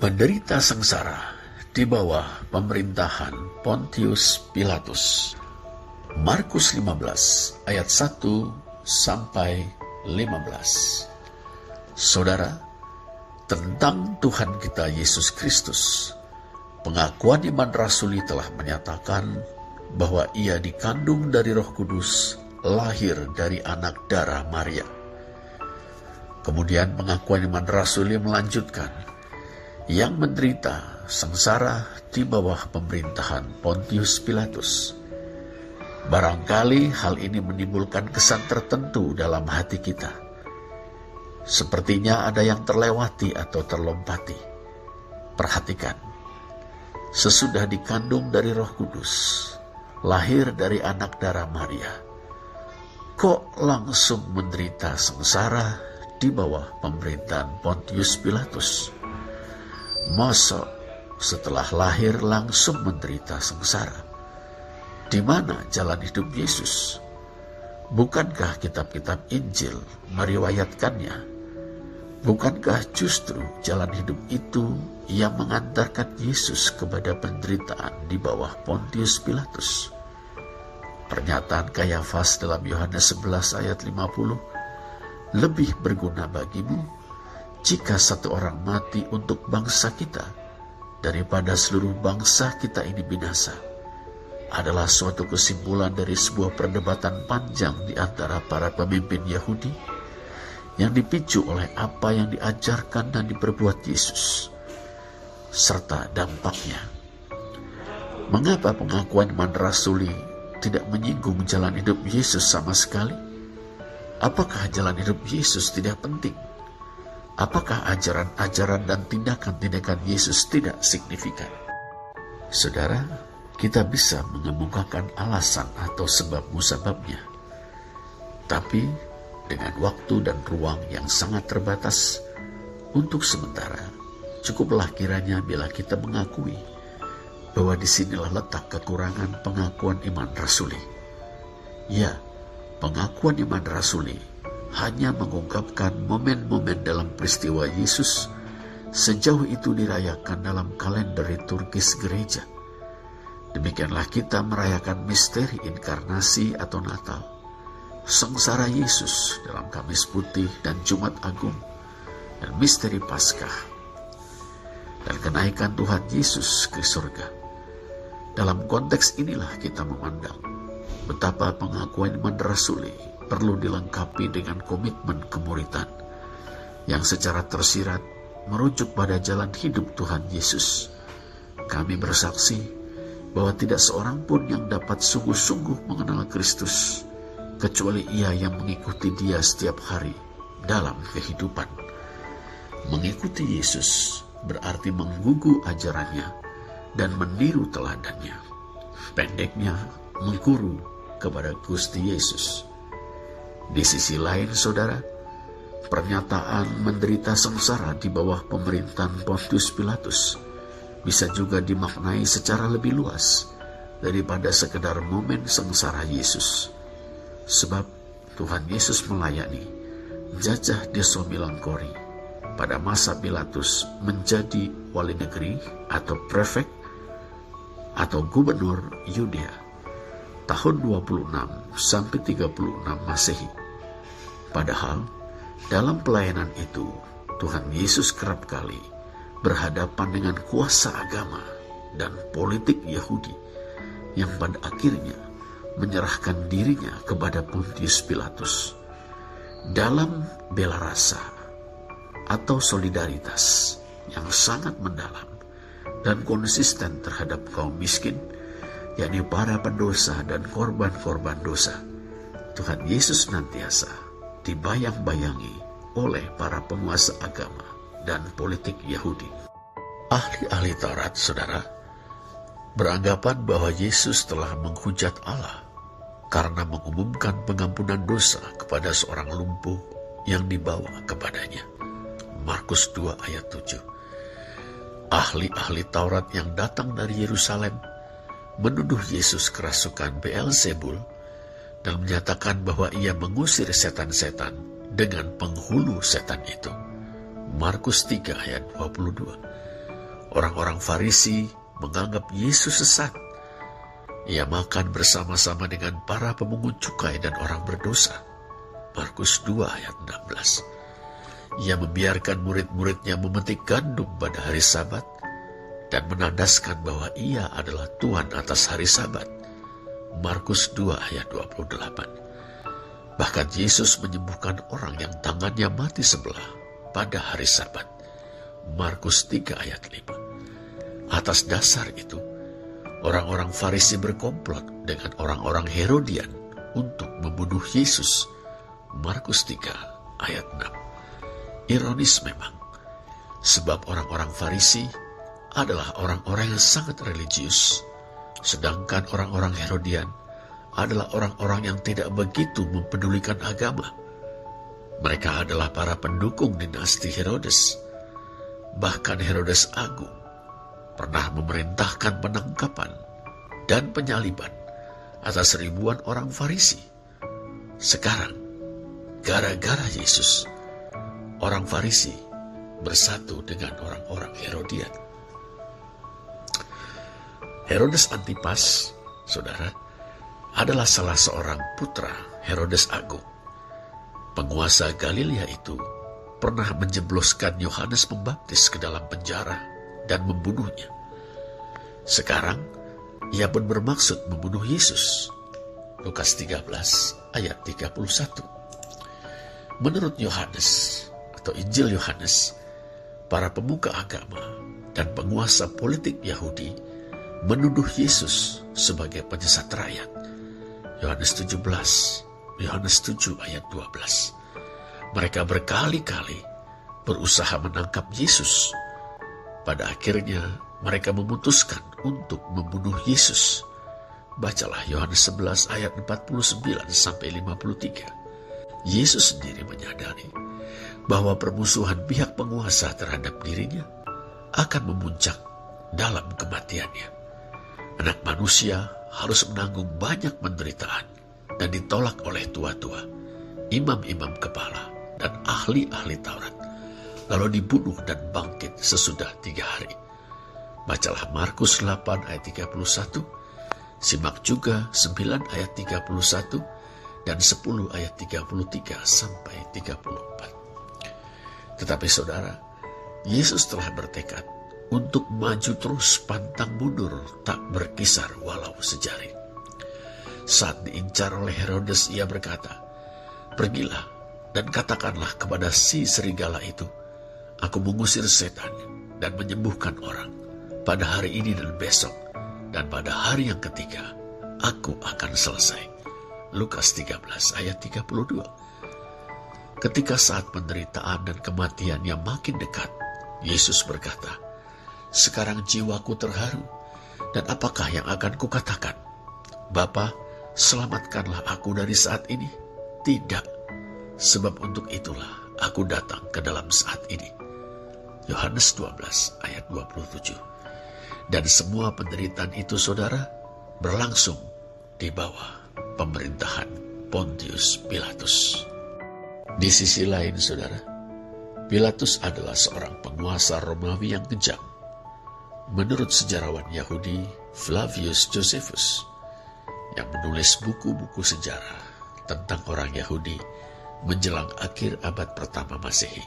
menderita sengsara di bawah pemerintahan Pontius Pilatus. Markus 15 ayat 1 sampai 15. Saudara, tentang Tuhan kita Yesus Kristus, pengakuan iman rasuli telah menyatakan bahwa ia dikandung dari Roh Kudus, lahir dari anak darah Maria. Kemudian pengakuan iman rasuli melanjutkan, yang menderita sengsara di bawah pemerintahan Pontius Pilatus. Barangkali hal ini menimbulkan kesan tertentu dalam hati kita. Sepertinya ada yang terlewati atau terlompati. Perhatikan, sesudah dikandung dari Roh Kudus, lahir dari anak darah Maria, kok langsung menderita sengsara di bawah pemerintahan Pontius Pilatus? Masa setelah lahir langsung menderita sengsara? Di mana jalan hidup Yesus? Bukankah kitab-kitab Injil meriwayatkannya? Bukankah justru jalan hidup itu yang mengantarkan Yesus kepada penderitaan di bawah Pontius Pilatus? Pernyataan Kayafas dalam Yohanes 11 ayat 50, lebih berguna bagimu jika satu orang mati untuk bangsa kita daripada seluruh bangsa kita ini binasa, adalah suatu kesimpulan dari sebuah perdebatan panjang di antara para pemimpin Yahudi yang dipicu oleh apa yang diajarkan dan diperbuat Yesus, serta dampaknya. Mengapa pengakuan iman rasuli tidak menyinggung jalan hidup Yesus sama sekali? Apakah jalan hidup Yesus tidak penting? Apakah ajaran-ajaran dan tindakan-tindakan Yesus tidak signifikan? Saudara, kita bisa mengemukakan alasan atau sebab musababnya. Tapi dengan waktu dan ruang yang sangat terbatas, untuk sementara, cukuplah kiranya bila kita mengakui bahwa disinilah letak kekurangan pengakuan iman rasuli. Ya, pengakuan iman rasuli hanya mengungkapkan momen-momen dalam peristiwa Yesus sejauh itu dirayakan dalam kalender liturgis gereja. Demikianlah kita merayakan misteri inkarnasi atau Natal, sengsara Yesus dalam Kamis Putih dan Jumat Agung, dan misteri Paskah, dan kenaikan Tuhan Yesus ke surga. Dalam konteks inilah kita memandang betapa pengakuan iman rasuli perlu dilengkapi dengan komitmen kemuridan yang secara tersirat merujuk pada jalan hidup Tuhan Yesus. Kami bersaksi bahwa tidak seorang pun yang dapat sungguh-sungguh mengenal Kristus kecuali ia yang mengikuti Dia setiap hari dalam kehidupan. Mengikuti Yesus berarti menggugu ajarannya dan meniru teladannya. Pendeknya, mengguru kepada Gusti Yesus. Di sisi lain, saudara, pernyataan menderita sengsara di bawah pemerintahan Pontius Pilatus bisa juga dimaknai secara lebih luas daripada sekedar momen sengsara Yesus. Sebab Tuhan Yesus melayani jajah desa Milangkori pada masa Pilatus menjadi wali negeri atau prefek atau gubernur Yudea tahun 26 sampai 36 Masehi. Padahal dalam pelayanan itu Tuhan Yesus kerap kali berhadapan dengan kuasa agama dan politik Yahudi yang pada akhirnya menyerahkan dirinya kepada Pontius Pilatus. Dalam bela rasa atau solidaritas yang sangat mendalam dan konsisten terhadap kaum miskin, yakni para pendosa dan korban-korban dosa, Tuhan Yesus senantiasa dibayang-bayangi oleh para penguasa agama dan politik Yahudi. Ahli-ahli Taurat, saudara, beranggapan bahwa Yesus telah menghujat Allah karena mengumumkan pengampunan dosa kepada seorang lumpuh yang dibawa kepadanya. Markus 2 ayat 7. Ahli-ahli Taurat yang datang dari Yerusalem menuduh Yesus kerasukan Beelzebul dan menyatakan bahwa ia mengusir setan-setan dengan penghulu setan itu. Markus 3 ayat 22. Orang-orang Farisi menganggap Yesus sesat. Ia makan bersama-sama dengan para pemungut cukai dan orang berdosa. Markus 2 ayat 16. Ia membiarkan murid-muridnya memetik gandum pada hari Sabat dan menandaskan bahwa ia adalah Tuhan atas hari Sabat. Markus 2 ayat 28. Bahkan Yesus menyembuhkan orang yang tangannya mati sebelah pada hari Sabat. Markus 3 ayat 5. Atas dasar itu, orang-orang Farisi berkomplot dengan orang-orang Herodian untuk membunuh Yesus. Markus 3 ayat 6. Ironis memang, sebab orang-orang Farisi adalah orang-orang yang sangat religius, sedangkan orang-orang Herodian adalah orang-orang yang tidak begitu mempedulikan agama. Mereka adalah para pendukung dinasti Herodes. Bahkan Herodes Agung pernah memerintahkan penangkapan dan penyaliban atas ribuan orang Farisi. Sekarang, gara-gara Yesus, orang Farisi bersatu dengan orang-orang Herodian. Herodes Antipas, saudara, adalah salah seorang putra Herodes Agung. Penguasa Galilea itu pernah menjebloskan Yohanes Pembaptis ke dalam penjara dan membunuhnya. Sekarang, ia pun bermaksud membunuh Yesus. Lukas 13 ayat 31. Menurut Yohanes atau Injil Yohanes, para pemuka agama dan penguasa politik Yahudi menuduh Yesus sebagai penyesat rakyat. Yohanes 7 ayat 12. Mereka berkali-kali berusaha menangkap Yesus. Pada akhirnya mereka memutuskan untuk membunuh Yesus. Bacalah Yohanes 11 ayat 49 sampai 53. Yesus sendiri menyadari bahwa permusuhan pihak penguasa terhadap dirinya akan memuncak dalam kematiannya. Anak manusia harus menanggung banyak penderitaan dan ditolak oleh tua-tua, imam-imam kepala, dan ahli-ahli Taurat, lalu dibunuh dan bangkit sesudah 3 hari. Bacalah Markus 8 ayat 31, simak juga 9 ayat 31, dan 10 ayat 33 sampai 34. Tetapi saudara, Yesus telah bertekad untuk maju terus pantang mundur, tak berkisar walau sejari. Saat diincar oleh Herodes, ia berkata, "Pergilah dan katakanlah kepada si serigala itu, aku mengusir setan dan menyembuhkan orang pada hari ini dan besok, dan pada hari yang ketiga aku akan selesai." Lukas 13 ayat 32. Ketika saat penderitaan dan kematiannya makin dekat, Yesus berkata, "Sekarang jiwaku terharu, dan apakah yang akan kukatakan? Bapa, selamatkanlah aku dari saat ini? Tidak, sebab untuk itulah aku datang ke dalam saat ini." Yohanes 12 ayat 27. Dan semua penderitaan itu, saudara, berlangsung di bawah pemerintahan Pontius Pilatus. Di sisi lain, saudara, Pilatus adalah seorang penguasa Romawi yang kejam. Menurut sejarawan Yahudi Flavius Josephus, yang menulis buku-buku sejarah tentang orang Yahudi menjelang akhir abad pertama Masehi,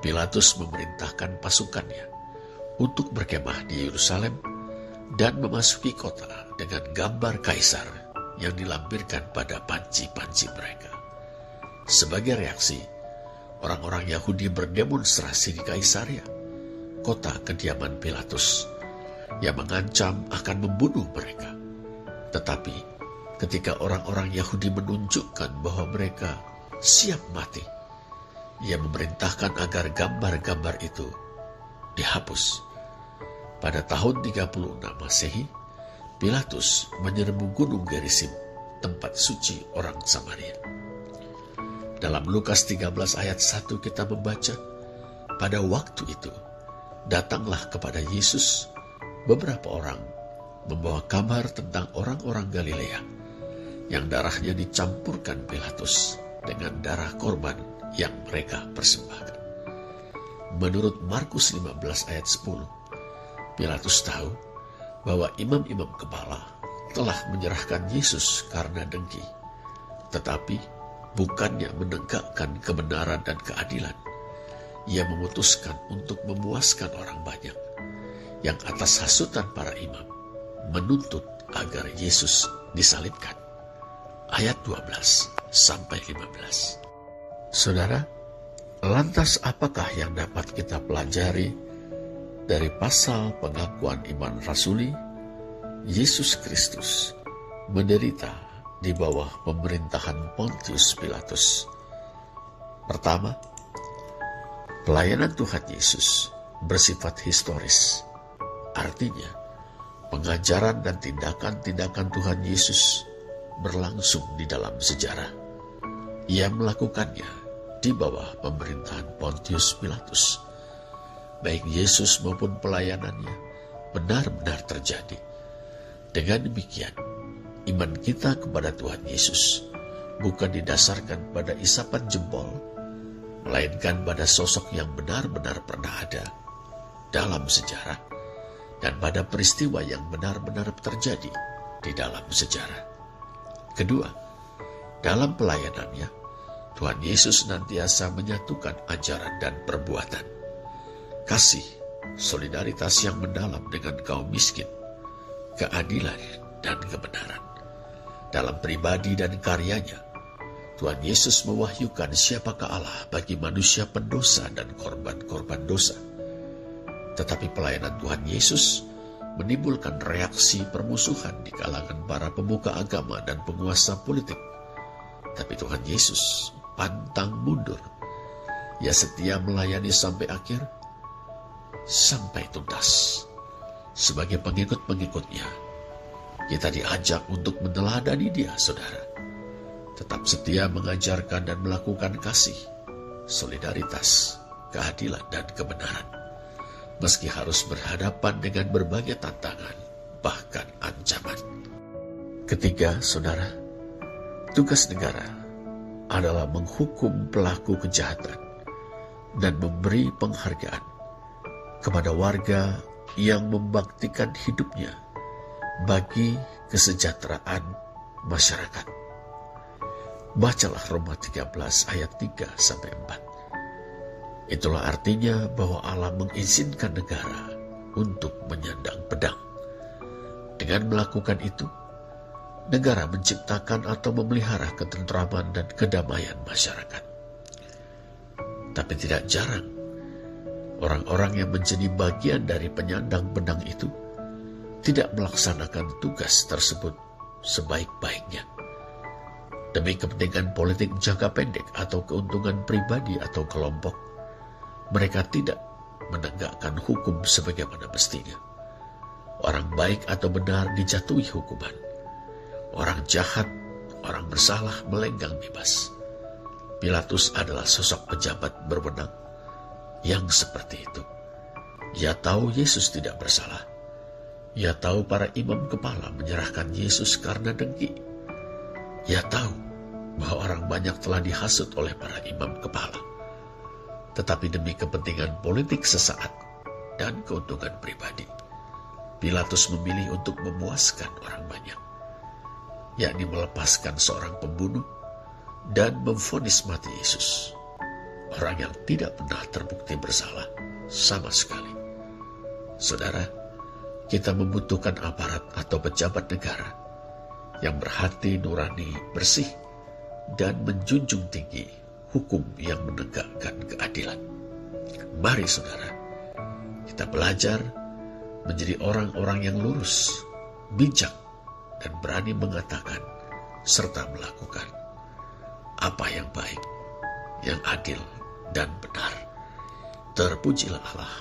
Pilatus memerintahkan pasukannya untuk berkemah di Yerusalem dan memasuki kota dengan gambar kaisar yang dilampirkan pada panci-panci mereka. Sebagai reaksi, orang-orang Yahudi berdemonstrasi di Kaisaria, kota kediaman Pilatus, yang mengancam akan membunuh mereka. Tetapi ketika orang-orang Yahudi menunjukkan bahwa mereka siap mati, ia memerintahkan agar gambar-gambar itu dihapus. Pada tahun 36 Masehi, Pilatus menyerbu Gunung Gerizim, tempat suci orang Samaria. Dalam Lukas 13 ayat 1 kita membaca, pada waktu itu datanglah kepada Yesus beberapa orang membawa kabar tentang orang-orang Galilea yang darahnya dicampurkan Pilatus dengan darah korban yang mereka persembahkan. Menurut Markus 15 ayat 10, Pilatus tahu bahwa imam-imam kepala telah menyerahkan Yesus karena dengki, tetapi bukannya menegakkan kebenaran dan keadilan. Ia memutuskan untuk memuaskan orang banyak yang atas hasutan para imam menuntut agar Yesus disalibkan. Ayat 12 sampai 15. Saudara, lantas apakah yang dapat kita pelajari dari pasal pengakuan iman rasuli? Yesus Kristus menderita di bawah pemerintahan Pontius Pilatus. Pertama, pelayanan Tuhan Yesus bersifat historis. Artinya, pengajaran dan tindakan-tindakan Tuhan Yesus berlangsung di dalam sejarah. Ia melakukannya di bawah pemerintahan Pontius Pilatus. Baik Yesus maupun pelayanannya benar-benar terjadi. Dengan demikian, iman kita kepada Tuhan Yesus bukan didasarkan pada isapan jempol, melainkan pada sosok yang benar-benar pernah ada dalam sejarah dan pada peristiwa yang benar-benar terjadi di dalam sejarah. Kedua, dalam pelayanannya, Tuhan Yesus senantiasa menyatukan ajaran dan perbuatan. Kasih, solidaritas yang mendalam dengan kaum miskin, keadilan dan kebenaran. Dalam pribadi dan karyanya, Tuhan Yesus mewahyukan siapakah Allah bagi manusia pendosa dan korban-korban dosa. Tetapi pelayanan Tuhan Yesus menimbulkan reaksi permusuhan di kalangan para pemuka agama dan penguasa politik. Tapi Tuhan Yesus pantang mundur. Ia setia melayani sampai akhir, sampai tuntas. Sebagai pengikut-pengikutnya, kita diajak untuk meneladani Dia, saudara. Tetap setia mengajarkan dan melakukan kasih, solidaritas, keadilan, dan kebenaran. Meski harus berhadapan dengan berbagai tantangan, bahkan ancaman. Ketiga, saudara, tugas negara adalah menghukum pelaku kejahatan dan memberi penghargaan kepada warga yang membaktikan hidupnya bagi kesejahteraan masyarakat. Bacalah Roma 13 ayat 3-4. Itulah artinya bahwa Allah mengizinkan negara untuk menyandang pedang. Dengan melakukan itu, negara menciptakan atau memelihara ketentraman dan kedamaian masyarakat. Tapi tidak jarang, orang-orang yang menjadi bagian dari penyandang pedang itu tidak melaksanakan tugas tersebut sebaik-baiknya. Demi kepentingan politik jangka pendek atau keuntungan pribadi atau kelompok, mereka tidak menegakkan hukum sebagaimana mestinya. Orang baik atau benar dijatuhi hukuman. Orang jahat, orang bersalah melenggang bebas. Pilatus adalah sosok pejabat berwenang yang seperti itu. Ia tahu Yesus tidak bersalah. Ia tahu para imam kepala menyerahkan Yesus karena dengki. Ia tahu bahwa orang banyak telah dihasut oleh para imam kepala. Tetapi demi kepentingan politik sesaat dan keuntungan pribadi, Pilatus memilih untuk memuaskan orang banyak, yakni melepaskan seorang pembunuh dan memvonis mati Yesus, orang yang tidak pernah terbukti bersalah sama sekali. Saudara, kita membutuhkan aparat atau pejabat negara yang berhati nurani, bersih, dan menjunjung tinggi hukum yang menegakkan keadilan. Mari saudara, kita belajar menjadi orang-orang yang lurus, bijak, dan berani mengatakan serta melakukan apa yang baik, yang adil, dan benar. Terpujilah Allah